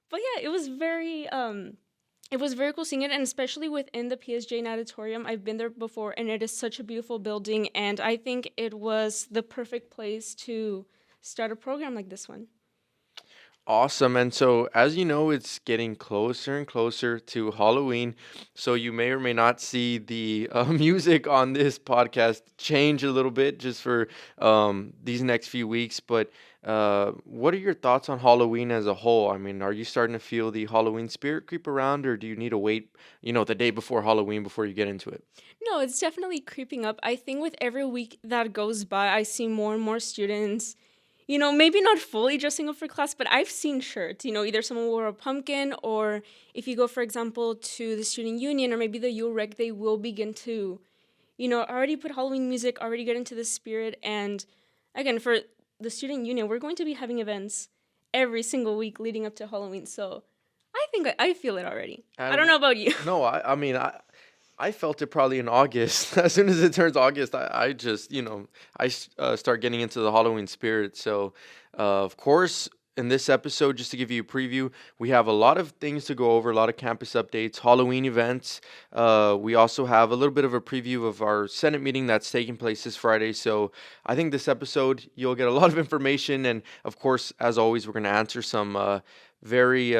But yeah, it was very cool seeing it, and especially within the PSJ Natatorium. I've been there before, and it is such a beautiful building, and I think it was the perfect place to start a program like this one. Awesome. And so, as you know, it's getting closer and closer to Halloween. So, you may or may not see the music on this podcast change a little bit just for these next few weeks. But what are your thoughts on Halloween as a whole? I mean, are you starting to feel the Halloween spirit creep around, or do you need to wait, the day before Halloween before you get into it? No, it's definitely creeping up. I think with every week that goes by, I see more and more students, maybe not fully dressing up for class, but I've seen shirts, either someone wore a pumpkin, or if you go, for example, to the student union or maybe the U Rec, they will begin to, already put Halloween music, already get into the spirit. And again, for the student union, we're going to be having events every single week leading up to Halloween. So I think I feel it already. I don't And know about you. no, I mean, I felt it probably in August. As soon as it turns August, I just, start getting into the Halloween spirit. So, of course, in this episode, just to give you a preview, we have a lot of things to go over, a lot of campus updates, Halloween events. We also have a little bit of a preview of our Senate meeting that's taking place this Friday. So, I think this episode, you'll get a lot of information. And, of course, as always, we're going to answer some very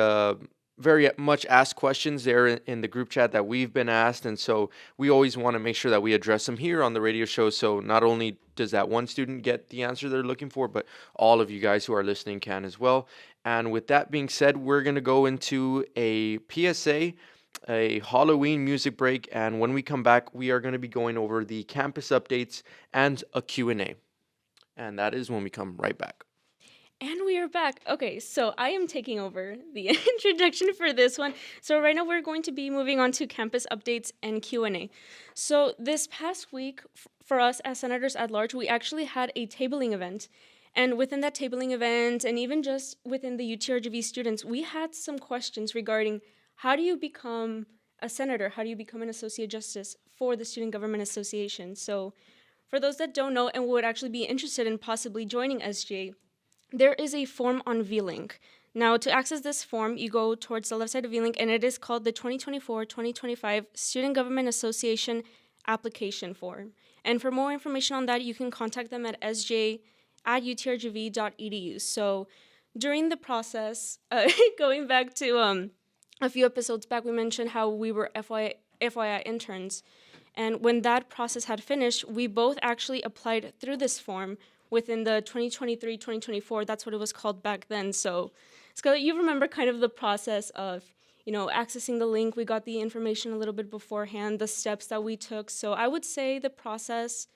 very much asked questions there in the group chat that we've been asked. And so we always want to make sure that we address them here on the radio show. So not only does that one student get the answer they're looking for, but all of you guys who are listening can as well. And with that being said, we're going to go into a PSA, a Halloween music break. And when we come back, we are going to be going over the campus updates and a Q&A. And that is when we come right back. And we are back. Okay, so I am taking over the introduction for this one. So right now we're going to be moving on to campus updates and Q&A. So this past week for us as senators at large, we actually had a tabling event. And within that tabling event, and even just within the UTRGV students, we had some questions regarding how do you become a senator? How do you become an associate justice for the Student Government Association? So for those that don't know and would actually be interested in possibly joining SGA, there is a form on VLink. Now, to access this form, you go towards the left side of VLink, and it is called the 2024-2025 Student Government Association Application Form. And for more information on that, you can contact them at sj@utrgv.edu. So during the process, going back to a few episodes back, we mentioned how we were FYI interns. And when that process had finished, we both actually applied through this form within the 2023-2024. That's what it was called back then. So, Scarlett, you remember kind of the process of, accessing the link. We got the information a little bit beforehand, the steps that we took. So I would say the process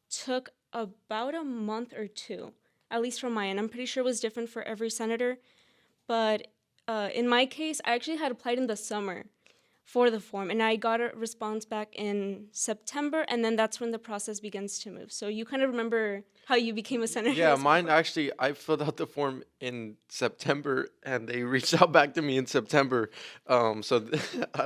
took about a month or two, at least from my end. I'm pretty sure it was different for every senator. But in my case, I actually had applied in the summer for the form, and I got a response back in September, and then that's when the process begins to move. So you kind of remember how you became a senator Yeah, as well. mine actually, I filled out the form in September and they reached out back to me in September. I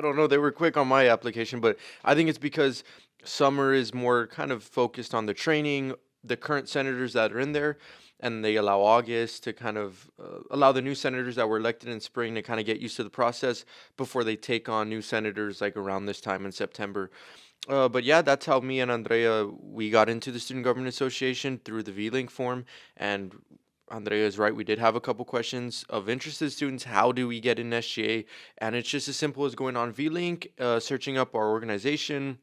don't know, they were quick on my application, but I think it's because summer is more kind of focused on the training, the current senators that are in there, and they allow August to kind of allow the new senators that were elected in spring to kind of get used to the process before they take on new senators like around this time in September. But yeah, that's how me and Andrea we got into the Student Government Association through the V-Link form. And Andrea is right. We did have a couple questions of interested students. How do we get in SGA? And it's just as simple as going on V-Link, searching up our organization,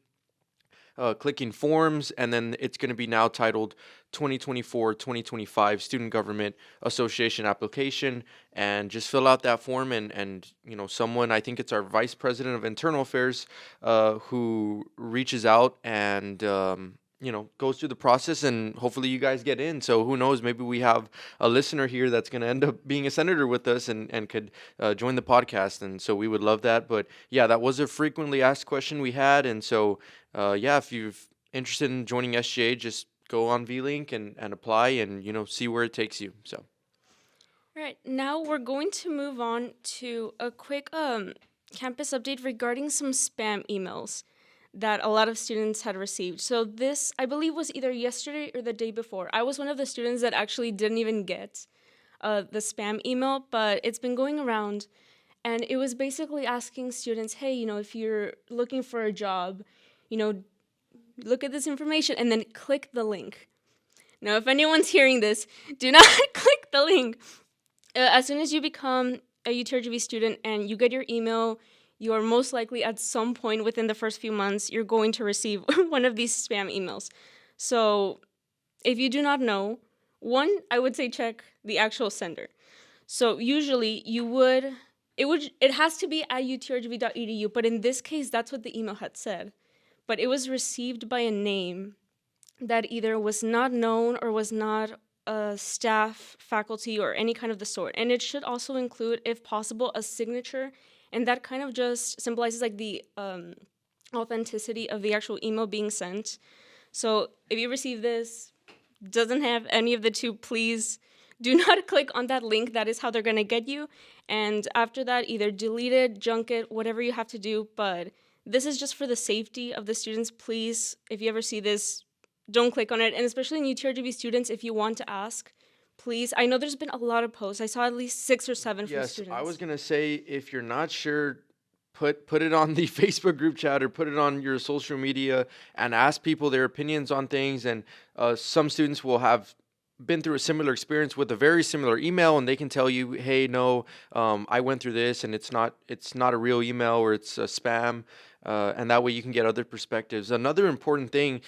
clicking forms, and then it's going to be now titled 2024-2025 Student Government Association Application. And just fill out that form, and someone, I think it's our Vice President of Internal Affairs, who reaches out and goes through the process, and hopefully you guys get in. So who knows, maybe we have a listener here that's going to end up being a senator with us and could join the podcast. And so we would love that. But yeah, that was a frequently asked question we had. And so yeah, if you're interested in joining SGA, just go on VLink and apply and, see where it takes you. So. All right, now we're going to move on to a quick campus update regarding some spam emails that a lot of students had received. So this, I believe, was either yesterday or the day before. I was one of the students that actually didn't even get the spam email, but it's been going around, and it was basically asking students, hey, if you're looking for a job, you know, look at this information and then click the link. Now, if anyone's hearing this, do not click the link. As soon as you become a UTRGV student and you get your email, you are most likely at some point within the first few months, you're going to receive one of these spam emails. So if you do not know, one, I would say check the actual sender. So usually it has to be at utrgv.edu, but in this case, that's what the email had said. But it was received by a name that either was not known or was not staff, faculty, or any kind of the sort. And it should also include, if possible, a signature. And that kind of just symbolizes like the authenticity of the actual email being sent. So if you receive this, doesn't have any of the two, please do not click on that link. That is how they're going to get you. And after that, either delete it, junk it, whatever you have to do. But this is just for the safety of the students. Please, if you ever see this, don't click on it. And especially in UTRGV students, if you want to ask, please. I know there's been a lot of posts. I saw at least 6 or 7 from Yes, students. I was gonna say if you're not sure, put it on the Facebook group chat or put it on your social media and ask people their opinions on things. And some students will have been through a similar experience with a very similar email, and they can tell you, hey, no, I went through this, and it's not a real email, or it's a spam, and that way you can get other perspectives. Another important thing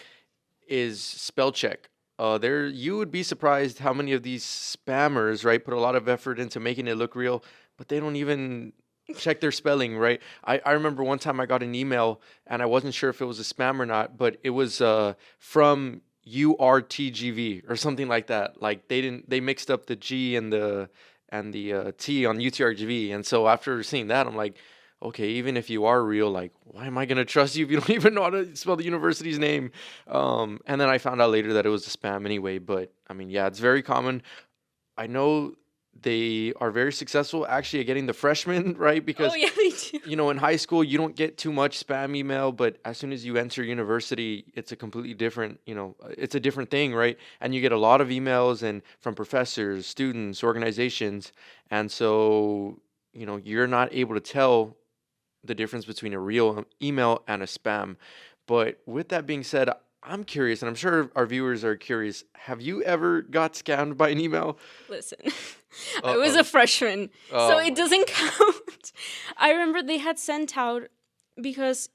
is spell check. You would be surprised how many of these spammers, right, put a lot of effort into making it look real, but they don't even check their spelling, right? I remember one time I got an email and I wasn't sure if it was a spam or not, but it was from URTGV or something like that. Like they mixed up the G and the T on UTRGV, and so after seeing that, I'm like, okay, even if you are real, like, why am I gonna trust you if you don't even know how to spell the university's name? And then I found out later that it was a spam anyway. But I mean, yeah, it's very common. I know they are very successful actually at getting the freshmen right, because Oh, yeah, they do. in high school you don't get too much spam email, but as soon as you enter university, it's a completely different, it's a different thing, right? And you get a lot of emails and from professors, students, organizations, and so you're not able to tell the difference between a real email and a spam. But with that being said, I'm curious, and I'm sure our viewers are curious. Have you ever got scammed by an email? Listen, I was a freshman, so it doesn't count. I remember they had sent out, because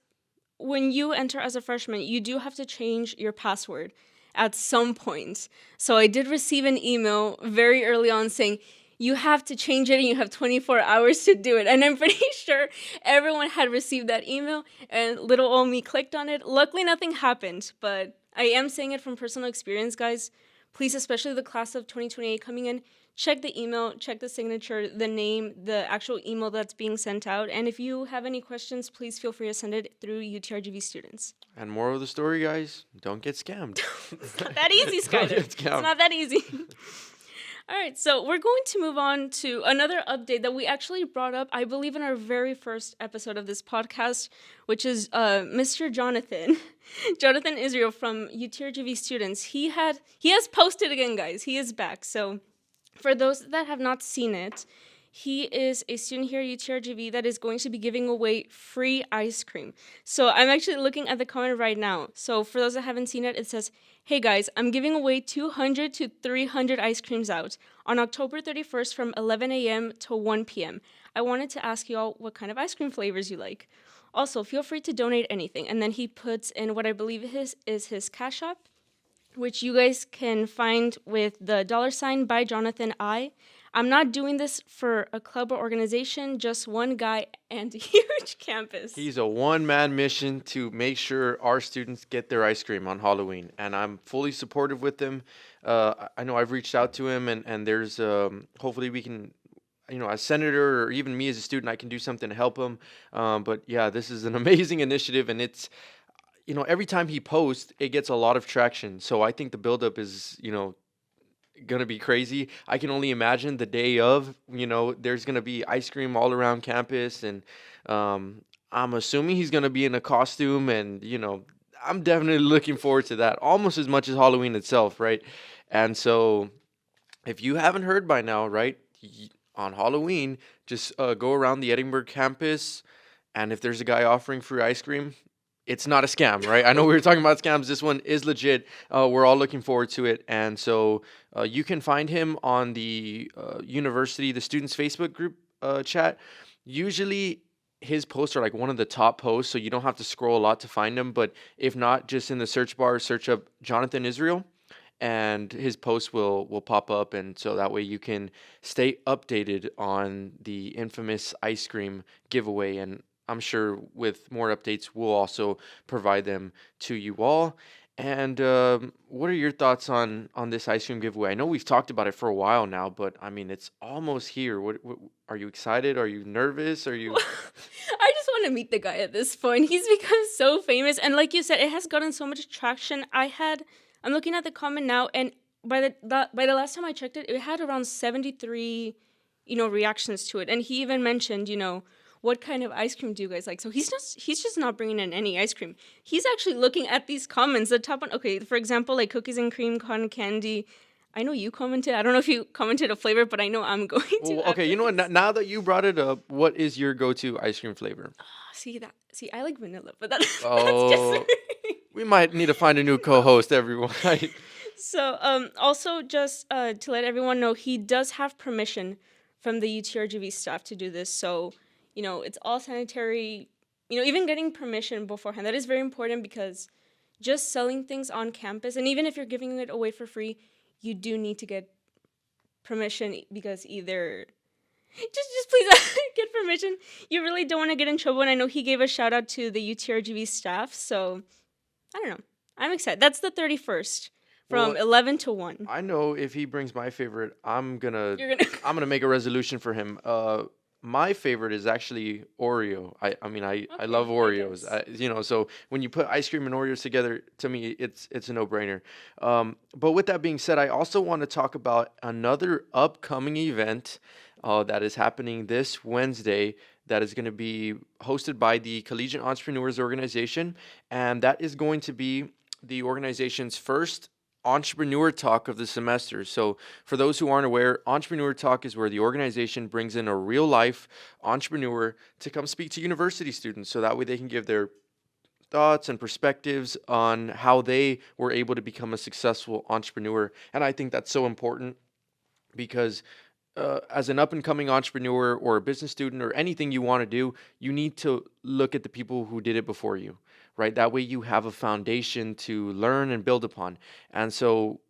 when you enter as a freshman, you do have to change your password at some point. So I did receive an email very early on saying, you have to change it and you have 24 hours to do it. And I'm pretty sure everyone had received that email, and little old me clicked on it. Luckily, nothing happened, but I am saying it from personal experience, guys. Please, especially the class of 2028 coming in, check the email, check the signature, the name, the actual email that's being sent out. And if you have any questions, please feel free to send it through UTRGV students. And moral of the story, guys, don't get scammed. It's not that easy, Skyler. It's not that easy. All right, so we're going to move on to another update that we actually brought up, I believe, in our very first episode of this podcast, which is Mr. Jonathan. Jonathan Israel from UTRGV students. He has posted again, guys. He is back. So for those that have not seen it, he is a student here at UTRGV that is going to be giving away free ice cream. So I'm actually looking at the comment right now. So for those that haven't seen it, it says, hey guys, I'm giving away 200 to 300 ice creams out on October 31st from 11 a.m. to 1 p.m. I wanted to ask you all what kind of ice cream flavors you like. Also, feel free to donate anything. And then he puts in what I believe is his Cash App, which you guys can find with the $ by Jonathan I. I'm not doing this for a club or organization, just one guy and a huge campus. He's a one-man mission to make sure our students get their ice cream on Halloween, and I'm fully supportive with him. I know I've reached out to him, and there's hopefully we can, as senator or even me as a student, I can do something to help him. But yeah, this is an amazing initiative, and it's, every time he posts, it gets a lot of traction. So I think the buildup is, gonna be crazy. I can only imagine the day of, there's gonna be ice cream all around campus, and I'm assuming he's gonna be in a costume, and I'm definitely looking forward to that almost as much as Halloween itself, right? And so if you haven't heard by now, right, on Halloween, just go around the Edinburgh campus, and if there's a guy offering free ice cream, it's not a scam, right? I know we were talking about scams. This one is legit. We're all looking forward to it, and so you can find him on the university, the students' Facebook group chat. Usually, his posts are like one of the top posts, so you don't have to scroll a lot to find him. But if not, just in the search bar, search up Jonathan Israel and his post will pop up, and so that way you can stay updated on the infamous ice cream giveaway. And I'm sure with more updates we'll also provide them to you all. And what are your thoughts on this ice cream giveaway? I know we've talked about it for a while now, but I mean it's almost here. What are you excited? Are you nervous? Are you I just want to meet the guy at this point. He's become so famous, and like you said, it has gotten so much traction. I'm looking at the comment now, and by the last time I checked it, it had around 73, reactions to it. And he even mentioned, what kind of ice cream do you guys like? So he's just not bringing in any ice cream. He's actually looking at these comments. The top one, okay, for example, like cookies and cream, cotton candy. I know you commented. I don't know if you commented a flavor, but I know I'm going to. well, okay, you know what? Now that you brought it up, what is your go-to ice cream flavor? See, I like vanilla, but that's Oh, just. we might need to find a new co-host, everyone. So, also just to let everyone know, he does have permission from the UTRGV staff to do this. So, it's all sanitary. Even getting permission beforehand, that is very important, because just selling things on campus, and even if you're giving it away for free, you do need to get permission, because either just please get permission. You really don't want to get in trouble. And I know he gave a shout out to the UTRGV staff. So I don't know. I'm excited. That's the 31st from Well, 11 to 1. I know if he brings my favorite, I'm gonna You're gonna. I'm gonna make a resolution for him. My favorite is actually Oreo. I mean I love Okay, I Oreos. guess. So when you put ice cream and Oreos together, to me it's a no-brainer. But with that being said, I also want to talk about another upcoming event that is happening this Wednesday, that is going to be hosted by the Collegiate Entrepreneurs Organization, and that is going to be the organization's first entrepreneur talk of the semester. So, for those who aren't aware, entrepreneur talk is where the organization brings in a real life entrepreneur to come speak to university students, so that way they can give their thoughts and perspectives on how they were able to become a successful entrepreneur. And I think that's so important, because as an up and coming entrepreneur or a business student or anything you want to do, you need to look at the people who did it before you, right? That way you have a foundation to learn and build upon. And so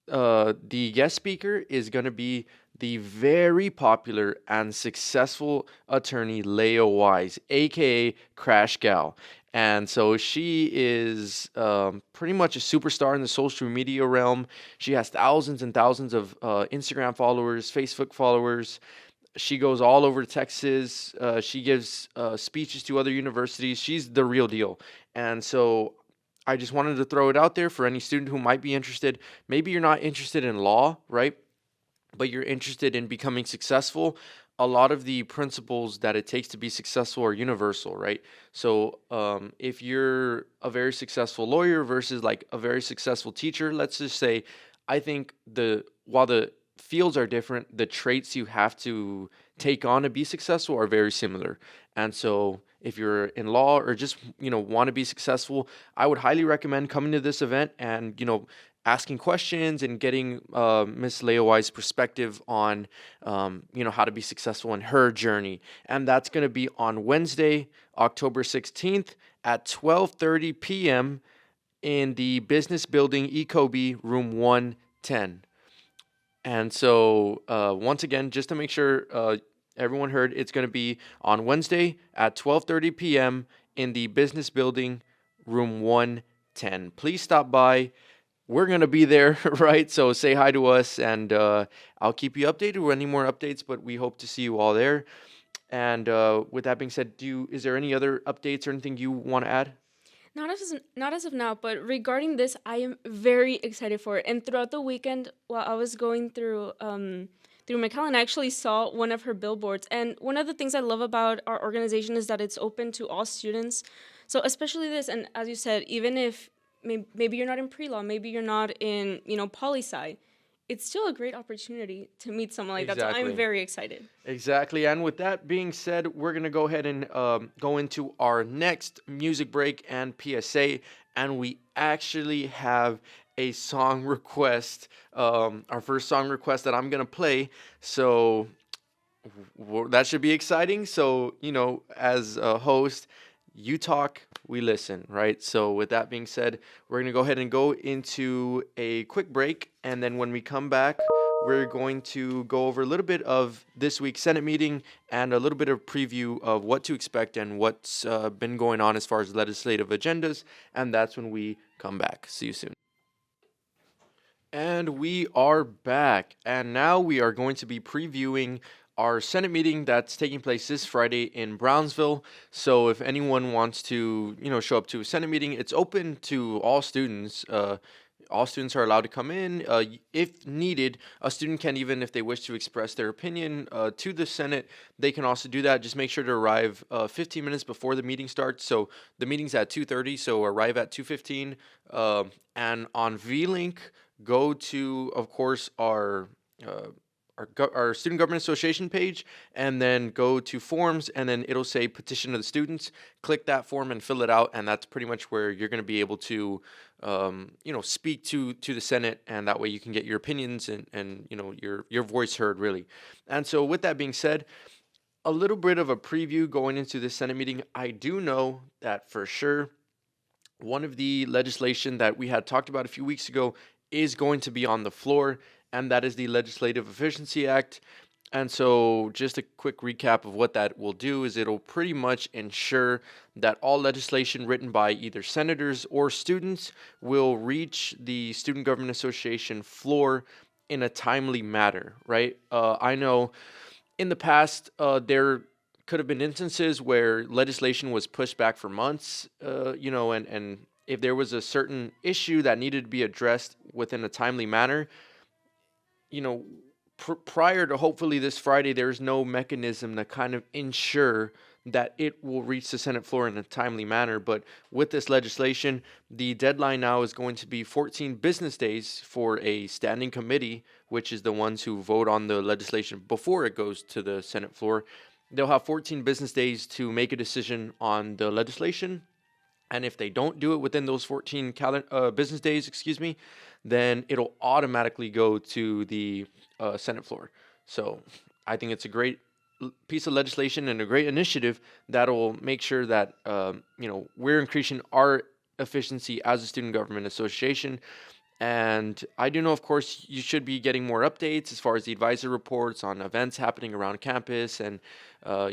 the guest speaker is going to be the very popular and successful attorney Leo Wise, aka Crash Gal. And so she is pretty much a superstar in the social media realm. She has thousands and thousands of Instagram followers, Facebook followers. She goes all over Texas. She gives speeches to other universities. She's the real deal. And so I just wanted to throw it out there for any student who might be interested. Maybe you're not interested in law, right? But you're interested in becoming successful. A lot of the principles that it takes to be successful are universal, right? So if you're a very successful lawyer versus like a very successful teacher, let's just say, I think while the fields are different, the traits you have to take on to be successful are very similar. And so if you're in law or just want to be successful, I would highly recommend coming to this event and asking questions and getting Miss Leowi's perspective on how to be successful in her journey. And that's going to be on Wednesday, October 16th at 12:30 p.m. in the Business Building ECOB Room 110. And so, once again, just to make sure everyone heard, it's going to be on Wednesday at 12:30 p.m. in the Business Building, Room 110. Please stop by. We're going to be there, right? So say hi to us, and I'll keep you updated with any more updates, but we hope to see you all there. And with that being said, is there any other updates or anything you want to add? Not as of now, but regarding this, I am very excited for it. And throughout the weekend, while I was going through McAllen, I actually saw one of her billboards. And one of the things I love about our organization is that it's open to all students. So especially this, and as you said, even if maybe you're not in pre-law, maybe you're not in poli-sci, it's still a great opportunity to meet someone like that. So I'm Exactly. very excited. Exactly. And with that being said, we're going to go ahead and go into our next music break and PSA. And we actually have a song request, our first song request that I'm going to play. So that should be exciting. So, as a host, you talk, we listen, right? So, with that being said, we're going to go ahead and go into a quick break. And then when we come back, we're going to go over a little bit of this week's Senate meeting and a little bit of preview of what to expect and what's been going on as far as legislative agendas. And that's when we come back. See you soon. And we are back. And now we are going to be previewing our Senate meeting that's taking place this Friday in Brownsville. So if anyone wants to, show up to a Senate meeting, it's open to all students. All students are allowed to come in. If needed, a student can, even if they wish to express their opinion to the Senate, they can also do that. Just make sure to arrive 15 minutes before the meeting starts. So the meeting's at 2:30, so arrive at 2:15. And on V-Link, go to, of course, uh, our Student Government Association page, and then go to forms, and then it'll say petition of the students. Click that form and fill it out, and that's pretty much where you're going to be able to, speak to the Senate, and that way you can get your opinions and your voice heard, really. And so with that being said, a little bit of a preview going into the Senate meeting. I do know that for sure one of the legislation that we had talked about a few weeks ago is going to be on the floor, and that is the Legislative Efficiency Act. And so, just a quick recap of what that will do is it'll pretty much ensure that all legislation written by either senators or students will reach the Student Government Association floor in a timely manner, right? I know in the past, there could have been instances where legislation was pushed back for months, and if there was a certain issue that needed to be addressed within a timely manner, you know, prior to hopefully this Friday, there's no mechanism to kind of ensure that it will reach the Senate floor in a timely manner. But with this legislation, the deadline now is going to be 14 business days for a standing committee, which is the ones who vote on the legislation before it goes to the Senate floor. They'll have 14 business days to make a decision on the legislation. And if they don't do it within those 14 business days, then it'll automatically go to the Senate floor. So I think it's a great piece of legislation and a great initiative that'll make sure that we're increasing our efficiency as a student government association. And I do know, of course, you should be getting more updates as far as the advisor reports on events happening around campus, and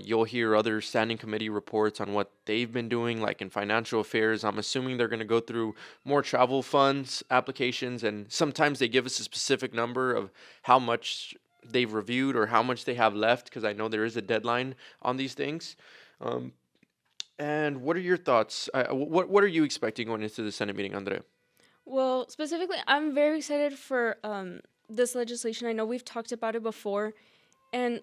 you'll hear other standing committee reports on what they've been doing, like in financial affairs. I'm assuming they're going to go through more travel funds applications, and sometimes they give us a specific number of how much they've reviewed or how much they have left, because I know there is a deadline on these things. And what are your thoughts? What are you expecting going into the Senate meeting, Andre? Well, specifically, I'm very excited for this legislation. I know we've talked about it before, and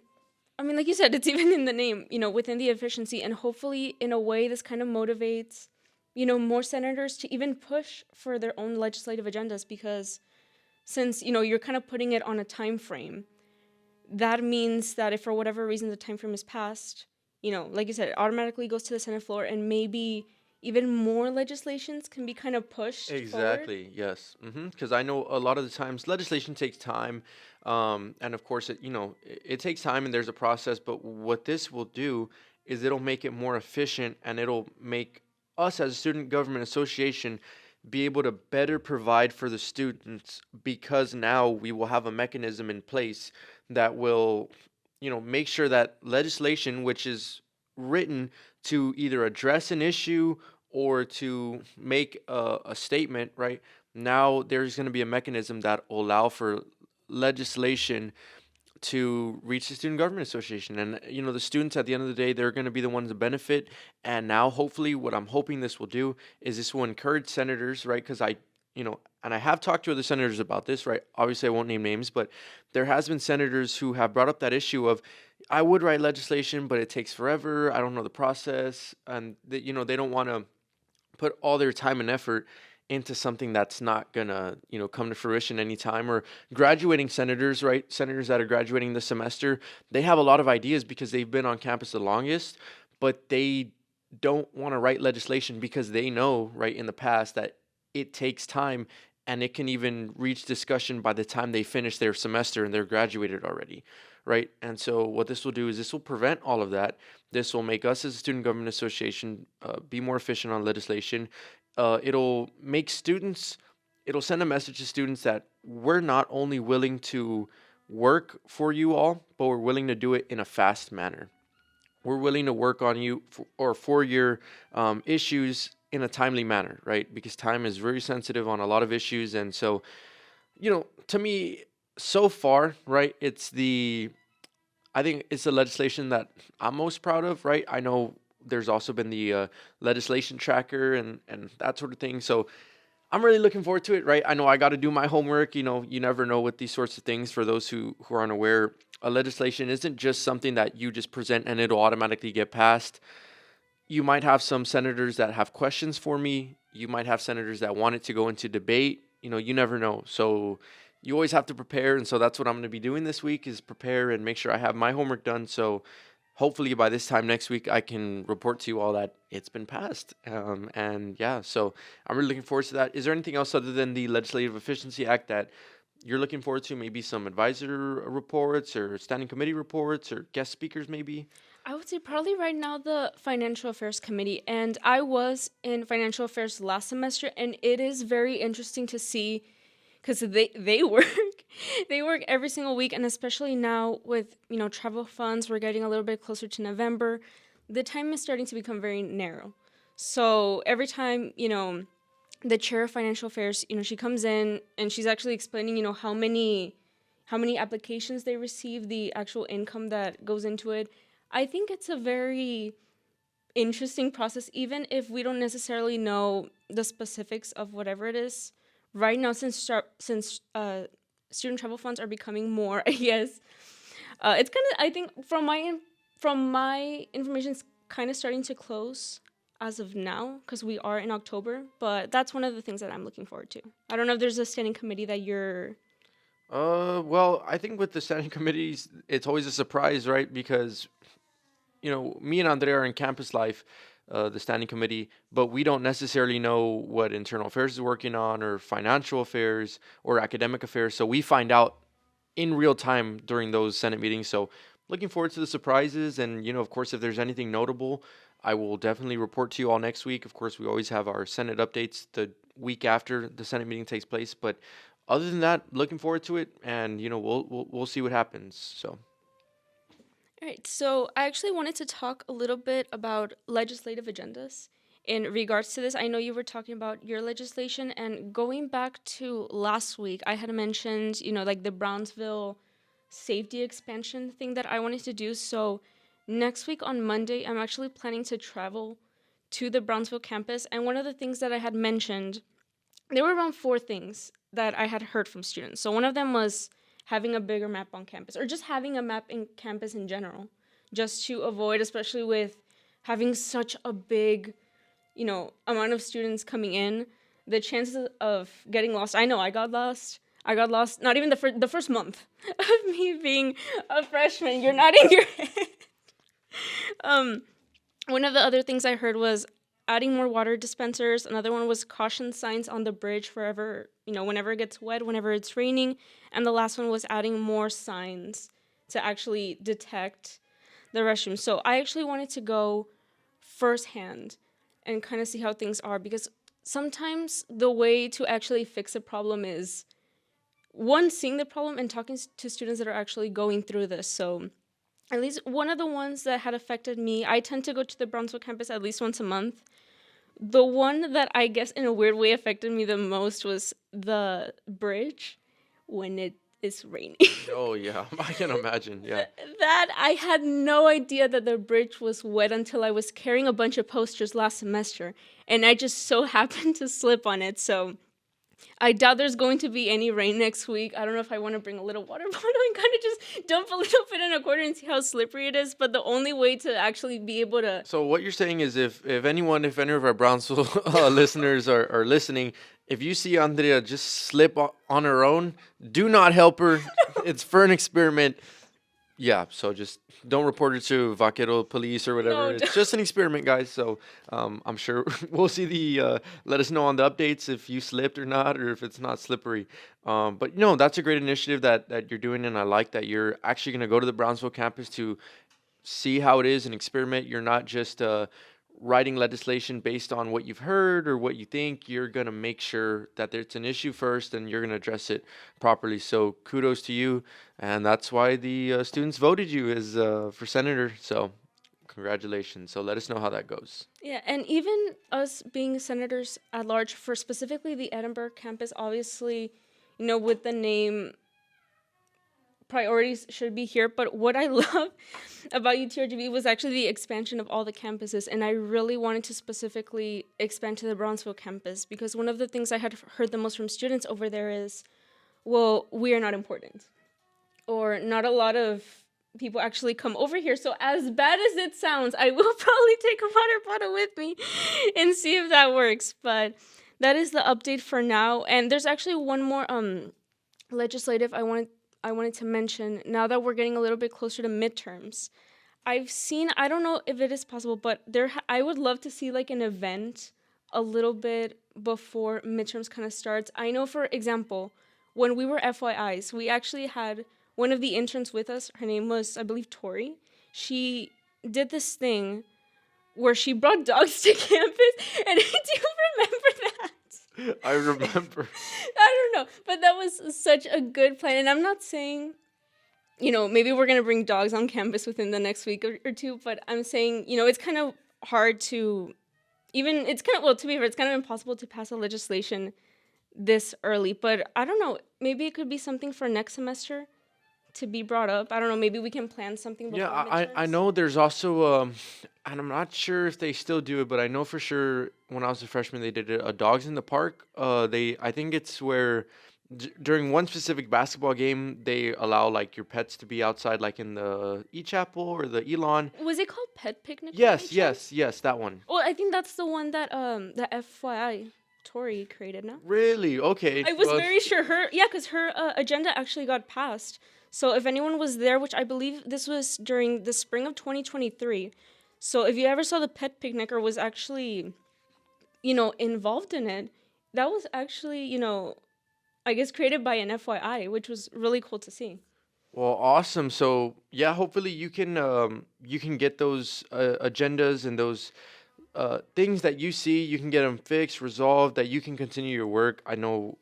I mean, like you said, it's even in the name, within the efficiency, and hopefully, in a way, this kind of motivates, more senators to even push for their own legislative agendas, because since, you're kind of putting it on a time frame, that means that if for whatever reason the time frame is passed, like you said, it automatically goes to the Senate floor, and maybe even more legislations can be kind of pushed forward. Exactly. Yes. Because I know a lot of the times legislation takes time, and of course it takes time and there's a process. But what this will do is it'll make it more efficient, and it'll make us as a student government association be able to better provide for the students, because now we will have a mechanism in place that will make sure that legislation which is written to either address an issue or to make a statement, right? Now there's going to be a mechanism that will allow for legislation to reach the Student Government Association. And, the students at the end of the day, they're going to be the ones to benefit. And now, hopefully, what I'm hoping this will do is this will encourage senators, right? Because and I have talked to other senators about this, right? Obviously, I won't name names, but there has been senators who have brought up that issue of, I would write legislation, but it takes forever. I don't know the process. And, they don't want to put all their time and effort into something that's not gonna, come to fruition anytime. Or graduating senators, right? Senators that are graduating this semester, they have a lot of ideas because they've been on campus the longest, but they don't want to write legislation because they know, right, in the past that it takes time and it can even reach discussion by the time they finish their semester and they're graduated already, right? And so what this will do is this will prevent all of that. This will make us as a student government association be more efficient on legislation. It'll make students, it'll send a message to students that we're not only willing to work for you all, but we're willing to do it in a fast manner. We're willing to work on you for your issues in a timely manner, right? Because time is very sensitive on a lot of issues. And so, to me, so far, right, I think it's the legislation that I'm most proud of, right? I know there's also been the legislation tracker and that sort of thing. So I'm really looking forward to it, right? I know I got to do my homework. You never know with these sorts of things. For those who are unaware, a legislation isn't just something that you just present and it'll automatically get passed. You might have some senators that have questions for me. You might have senators that want it to go into debate. You never know. So you always have to prepare. And so that's what I'm going to be doing this week is prepare and make sure I have my homework done. So hopefully by this time next week, I can report to you all that it's been passed. And yeah, so I'm really looking forward to that. Is there anything else other than the Legislative Efficiency Act that you're looking forward to? Maybe some advisor reports or standing committee reports or guest speakers maybe? I would say probably right now the Financial Affairs Committee. And I was in Financial Affairs last semester, and it is very interesting to see because they work they work every single week, and especially now with travel funds, we're getting a little bit closer to November. The time is starting to become very narrow. So every time the chair of financial affairs, she comes in and she's actually explaining how many applications they receive, the actual income that goes into it. I think it's a very interesting process, even if we don't necessarily know the specifics of whatever it is. Right now, since student travel funds are becoming more, I guess, it's kind of, I think, from my information, it's kind of starting to close as of now because we are in October. But that's one of the things that I'm looking forward to. I don't know if there's a standing committee that you're. Well, I think with the standing committees, it's always a surprise, right? Because me and Andrea are in campus life, the standing committee, but we don't necessarily know what internal affairs is working on or financial affairs or academic affairs. So we find out in real time during those Senate meetings. So looking forward to the surprises. And, of course, if there's anything notable, I will definitely report to you all next week. Of course, we always have our Senate updates the week after the Senate meeting takes place. But other than that, looking forward to it. And, we'll see what happens. So. All right, so I actually wanted to talk a little bit about legislative agendas in regards to this. I know you were talking about your legislation, and going back to last week, I had mentioned, like the Brownsville safety expansion thing that I wanted to do. So next week on Monday, I'm actually planning to travel to the Brownsville campus, and one of the things that I had mentioned, there were around 4 things that I had heard from students. So one of them was having a bigger map on campus, or just having a map in campus in general, just to avoid, especially with having such a big, amount of students coming in, the chances of getting lost. I know I got lost. Not even the first month of me being a freshman. You're nodding your head. One of the other things I heard was adding more water dispensers. Another one was caution signs on the bridge wherever, whenever it gets wet, whenever it's raining. And the last one was adding more signs to actually detect the restroom. So I actually wanted to go firsthand and kind of see how things are, because sometimes the way to actually fix a problem is, one, seeing the problem and talking to students that are actually going through this. So at least one of the ones that had affected me, I tend to go to the Brownsville campus at least once a month. The one that I guess in a weird way affected me the most was the bridge when it is raining. Oh, yeah, I can imagine, yeah. That I had no idea that the bridge was wet until I was carrying a bunch of posters last semester, and I just so happened to slip on it. So I doubt there's going to be any rain next week. I don't know if I want to bring a little water bottle and kind of just dump a little bit in a corner and see how slippery it is. But the only way to actually be able to, So what you're saying is, if any of our Brownsville listeners are listening, if you see Andrea just slip on her own, do not help her. It's for an experiment. Yeah, so just don't report it to Vaquero police or whatever. No, It's just an experiment, guys. So I'm sure we'll see let us know on the updates if you slipped or not, or if it's not slippery. But no, that's a great initiative that you're doing, and I like that you're actually going to go to the Brownsville campus to see how it is and experiment. You're not just writing legislation based on what you've heard or what you think. You're going to make sure that it's an issue first and you're going to address it properly. So kudos to you. And that's why the students voted you as for senator. So congratulations. So let us know how that goes. yeah, and even us being senators at large for specifically the Edinburgh campus, obviously, with the name, priorities should be here. But what I love about UTRGV was actually the expansion of all the campuses, and I really wanted to specifically expand to the Brownsville campus because one of the things I had heard the most from students over there is, well, we are not important, or not a lot of people actually come over here. So as bad as it sounds, I will probably take a water bottle with me and see if that works. But that is the update for now. And there's actually one more legislative I wanted to mention. Now that we're getting a little bit closer to midterms, I've seen, I don't know if it is possible, but I would love to see like an event a little bit before midterms kind of starts. I know, for example, when we were FYIs, we actually had one of the interns with us. Her name was, I believe, Tori. She did this thing where she brought dogs to campus, and do you remember that? I remember. I don't know, but that was such a good plan. And I'm not saying, maybe we're going to bring dogs on campus within the next week or two, but I'm saying, it's kind of hard to to be fair, it's kind of impossible to pass a legislation this early. But I don't know, maybe it could be something for next semester to be brought up. I don't know, maybe we can plan something before Yeah, I midterms. know there's also and I'm not sure if they still do it, but I know for sure when I was a freshman they did a dogs in the park. I think it's where during one specific basketball game they allow like your pets to be outside, like in the e-chapel or the Elon. Was it called Pet Picnic? by Yes, any yes, chance? yes, that one. Well, I think that's the one that FYI Tori created, no? Really? Okay. I was Well, very sure because her agenda actually got passed. So if anyone was there, which I believe this was during the spring of 2023, so if you ever saw the pet picnic or was actually, involved in it, that was actually, I guess created by an FYI, which was really cool to see. well, awesome. So yeah, hopefully you can get those agendas and those things that you see, you can get them fixed, resolved, that you can continue your work. I know,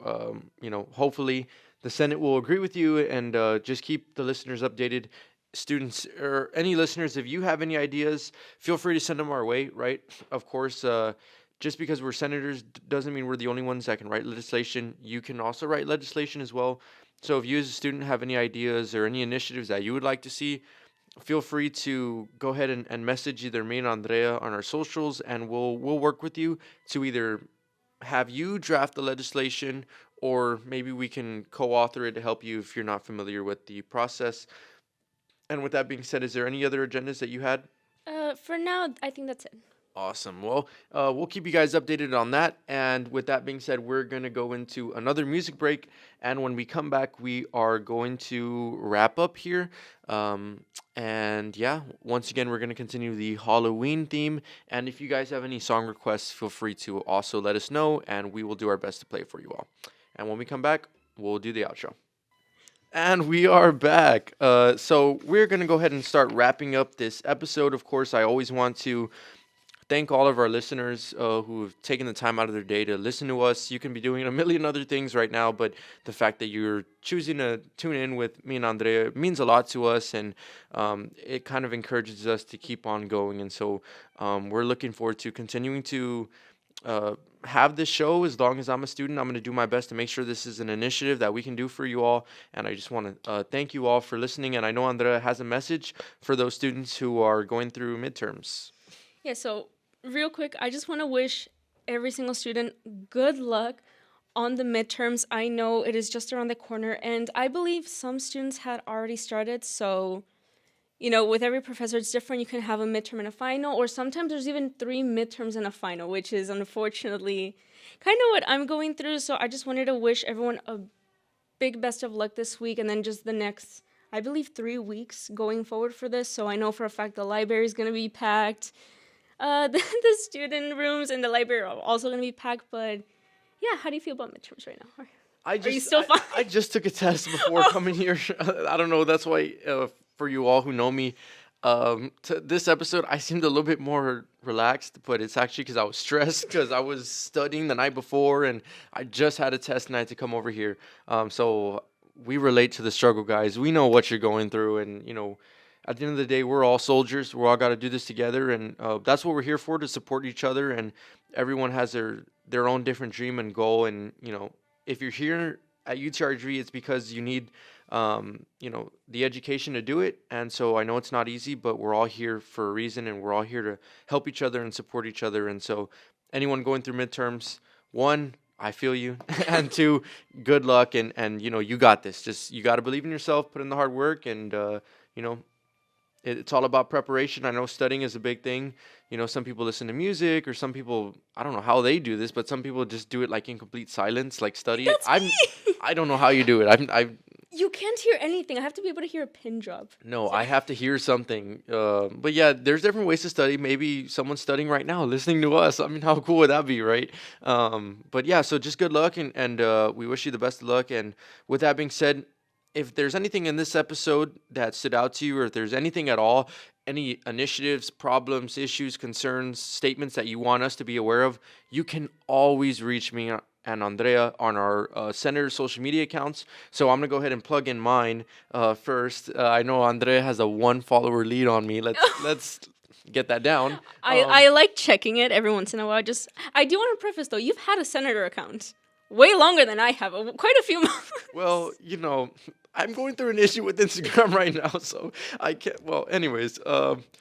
hopefully the Senate will agree with you and just keep the listeners updated. Students or any listeners, if you have any ideas, feel free to send them our way, right? Of course, just because we're senators doesn't mean we're the only ones that can write legislation. You can also write legislation as well. So if you as a student have any ideas or any initiatives that you would like to see, feel free to go ahead and message either me and Andrea on our socials, and we'll work with you to either have you draft the legislation, or maybe we can co-author it to help you if you're not familiar with the process. And with that being said, is there any other agendas that you had? For now, I think that's it. Awesome. Well, we'll keep you guys updated on that. And with that being said, we're going to go into another music break. And when we come back, we are going to wrap up here. And yeah, once again, we're going to continue the Halloween theme. And if you guys have any song requests, feel free to also let us know, and we will do our best to play it for you all. And when we come back, we'll do the outro. And we are back. So we're going to go ahead and start wrapping up this episode. Of course, I always want to thank all of our listeners who have taken the time out of their day to listen to us. You can be doing a million other things right now, but the fact that you're choosing to tune in with me and Andrea means a lot to us, and it kind of encourages us to keep on going. And so we're looking forward to continuing to have this show. As long as I'm a student, I'm going to do my best to make sure this is an initiative that we can do for you all. And I just want to thank you all for listening. And I know Andrea has a message for those students who are going through midterms. Yeah, so real quick, I just want to wish every single student good luck on the midterms. I know it is just around the corner, and I believe some students had already started. So, with every professor, it's different. You can have a midterm and a final, or sometimes there's even 3 midterms and a final, which is unfortunately kind of what I'm going through. So I just wanted to wish everyone a big best of luck this week, and then just the next, I believe, 3 weeks going forward for this. So I know for a fact the library is going to be packed. The student rooms in the library are also going to be packed, but yeah, how do you feel about midterms right now? Are you still fine? I just took a test before coming here. I don't know. That's why, for you all who know me, to this episode, I seemed a little bit more relaxed, but it's actually because I was stressed because I was studying the night before and I just had a test and I had to come over here. So we relate to the struggle, guys. We know what you're going through, and at the end of the day, we're all soldiers. We're all got to do this together, and that's what we're here for, to support each other. And everyone has their own different dream and goal. And if you're here at UTRGV, it's because you need the education to do it. And so I know it's not easy, but we're all here for a reason, and we're all here to help each other and support each other. And so anyone going through midterms, one, I feel you, and two, good luck, and you got this. Just, you got to believe in yourself, put in the hard work, and it's all about preparation. I know studying is a big thing. Some people listen to music, or some people, I don't know how they do this, but some people just do it like in complete silence, like study it. I don't know how you do it. You can't hear anything. I have to be able to hear a pin drop. No, I have to hear something. But yeah, there's different ways to study. Maybe someone's studying right now, listening to us. I mean, how cool would that be, right? But yeah, so just good luck, and we wish you the best of luck. And with that being said, if there's anything in this episode that stood out to you, or if there's anything at all, any initiatives, problems, issues, concerns, statements that you want us to be aware of, you can always reach me and Andrea on our Senator social media accounts. So I'm going to go ahead and plug in mine first. I know Andrea has a 1 follower lead on me. Let's get that down. I like checking it every once in a while. I do want to preface, though, you've had a Senator account way longer than I have, quite a few months. Well, I'm going through an issue with Instagram right now, so I can't. Well, anyways,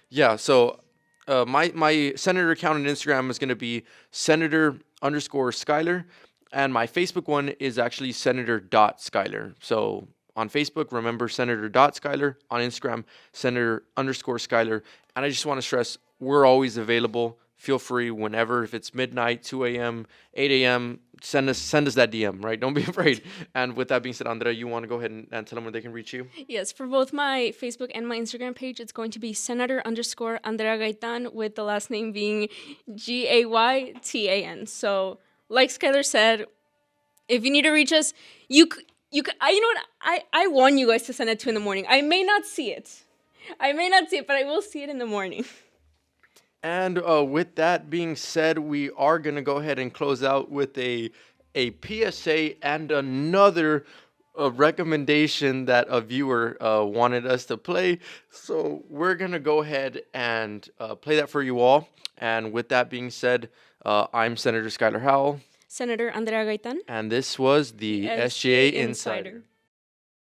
yeah. So my Senator account on Instagram is going to be Senator_Skyler, and my Facebook one is actually Senator.Skyler. So on Facebook, remember Senator.Skyler. On Instagram, Senator_Skyler. And I just want to stress, we're always available. Feel free whenever, if it's midnight, 2 a.m., 8 a.m., send us that DM, right? Don't be afraid. And with that being said, Andrea, you want to go ahead and tell them where they can reach you? Yes, for both my Facebook and my Instagram page, it's going to be Senator_Andrea Gaitan, with the last name being Gaytan. So, like Skylar said, if you need to reach us, you know what? I want you guys to send it to in the morning. I may not see it, but I will see it in the morning. And with that being said, we are going to go ahead and close out with a PSA and another recommendation that a viewer wanted us to play. So we're going to go ahead and play that for you all. And with that being said, I'm Senator Skylar Howell. Senator Andrea Gaitan. And this was the SGA Insider.